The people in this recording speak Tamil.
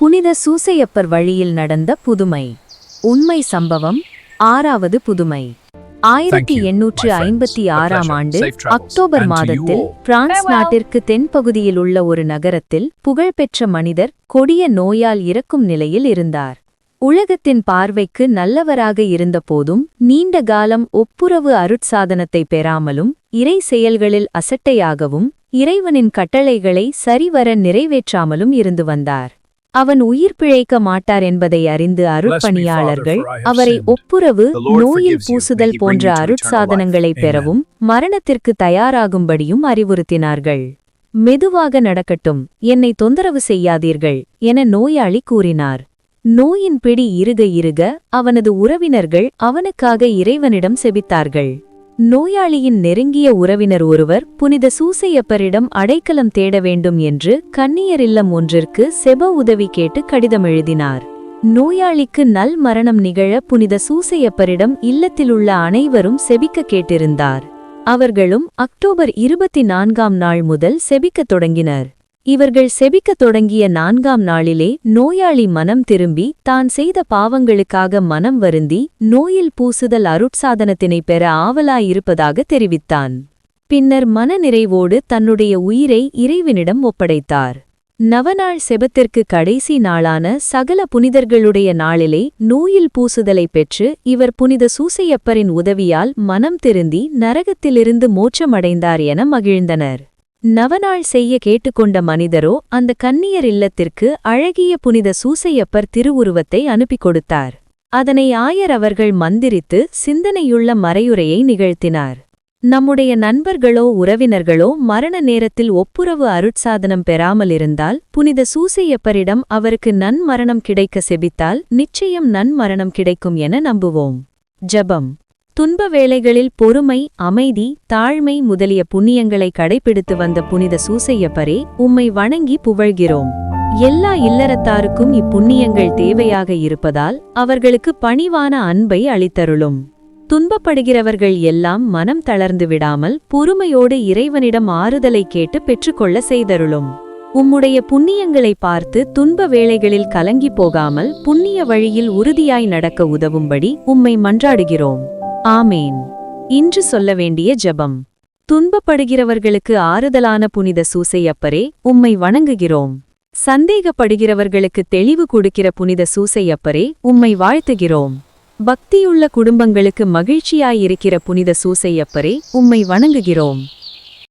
புனித சூசையப்பர் வழியில் நடந்த புதுமை. உண்மை சம்பவம். 6வது புதுமை. 1856ஆம் ஆண்டு அக்டோபர் மாதத்தில் பிரான்ஸ் நாட்டிற்கு தென்பகுதியில் உள்ள ஒரு நகரத்தில் புகழ்பெற்ற மனிதர் கொடிய நோயால் இறக்கும் நிலையில் இருந்தார். உலகத்தின் பார்வைக்கு நல்லவராக இருந்தபோதும் நீண்ட காலம் ஒப்புரவு அருட்சாதனத்தை பெறாமலும் இறை செயல்களில் அசட்டையாகவும் இறைவனின் கட்டளைகளை சரிவர நிறைவேற்றாமலும் இருந்து வந்தார். அவன் உயிர் பிழைக்க மாட்டார் என்பதை அறிந்து அருட்பணியாளர்கள் அவரை ஒப்புரவு, நோயில் பூசுதல் போன்ற அருட்சாதனங்களை பெறவும் மரணத்திற்கு தயாராகும்படியும் அறிவுறுத்தினார்கள். மெதுவாக நடக்கட்டும், என்னை தொந்தரவு செய்யாதீர்கள் என நோயாளி கூறினார். நோயின் பிடி இறுக இறுக அவனது உறவினர்கள் அவனுக்காக இறைவனிடம் செபித்தார்கள். நோயாளியின் நெருங்கிய உறவினர் ஒருவர் புனித சூசையப்பரிடம் அடைக்கலம் தேட வேண்டும் என்று கன்னியர் இல்லம் ஒன்றிற்கு செப உதவி கேட்டு கடிதம் எழுதினார். நோயாளிக்கு நல் மரணம் நிகழ புனித சூசையப்பரிடம் இல்லத்திலுள்ள அனைவரும் செபிக்க கேட்டிருந்தார். அவர்களும் அக்டோபர் 24ஆம் நாள் முதல் செபிக்கத் தொடங்கினர். இவர்கள் செபிக்கத் தொடங்கிய 4ஆம் நாளிலே நோயாளி மனம் திரும்பி தான் செய்த பாவங்களுக்காக மனம் வருந்தி நோயில் பூசுதல் அருட்சாதனத்தினை பெற ஆவலாயிருப்பதாக தெரிவித்தான். பின்னர் மனநிறைவோடு தன்னுடைய உயிரை இறைவனிடம் ஒப்படைத்தார். நவநாள் செபத்திற்கு கடைசி நாளான சகல புனிதர்களுடைய நாளிலே நோயில் பூசுதலை பெற்று இவர் புனித சூசையப்பரின் உதவியால் மனம் திருந்தி நரகத்திலிருந்து மோட்சமடைந்தார் என மகிழ்ந்தனர். நவநாள் செய்ய கேட்டுக்கொண்ட மனிதரோ அந்த கன்னியர் இல்லத்திற்கு அழகிய புனித சூசையப்பர் திருவுருவத்தை அனுப்பிக் கொடுத்தார். அதனை ஆயர் அவர்கள் மந்திரித்து சிந்தனையுள்ள மறையுரையை நிகழ்த்தினார். நம்முடைய நண்பர்களோ உறவினர்களோ மரண நேரத்தில் ஒப்புரவு அருட்சாதனம் பெறாமலிருந்தால் புனித சூசையப்பரிடம் அவருக்கு நன்மரணம் கிடைக்க செபித்தால் நிச்சயம் நன்மரணம் கிடைக்கும் என நம்புவோம். ஜெபம். துன்ப வேளைகளில் பொறுமை, அமைதி, தாழ்மை முதலிய புண்ணியங்களை கடைபிடித்து வந்த புனித சூசையப்பரே, உம்மை வணங்கி புகழ்கிறோம். எல்லா இல்லறத்தாருக்கும் இப்புண்ணியங்கள் தேவையாக இருப்பதால் அவர்களுக்கு பணிவான அன்பை அளித்தருளும். துன்பப்படுகிறவர்கள் எல்லாம் மனம் தளர்ந்து விடாமல் பொறுமையோடு இறைவனிடம் ஆறுதலை கேட்டு பெற்றுக்கொள்ள செய்தருளும். உம்முடைய புண்ணியங்களை பார்த்து துன்ப வேளைகளில் கலங்கி போகாமல் புண்ணிய வழியில் உறுதியாய் நடக்க உதவும்படி உம்மை மன்றாடுகிறோம். ஆமேன். இன்று சொல்ல வேண்டிய ஜெபம். துன்பப்படுகிறவர்களுக்கு ஆறுதலான புனித சூசையப்பரே, உம்மை வணங்குகிறோம். சந்தேகப்படுகிறவர்களுக்கு தெளிவு கொடுக்கிற புனித சூசையப்பரே, உம்மை வாழ்த்துகிறோம். பக்தியுள்ள குடும்பங்களுக்கு மகிழ்ச்சியாயிருக்கிற புனித சூசையப்பரே, உம்மை வணங்குகிறோம்.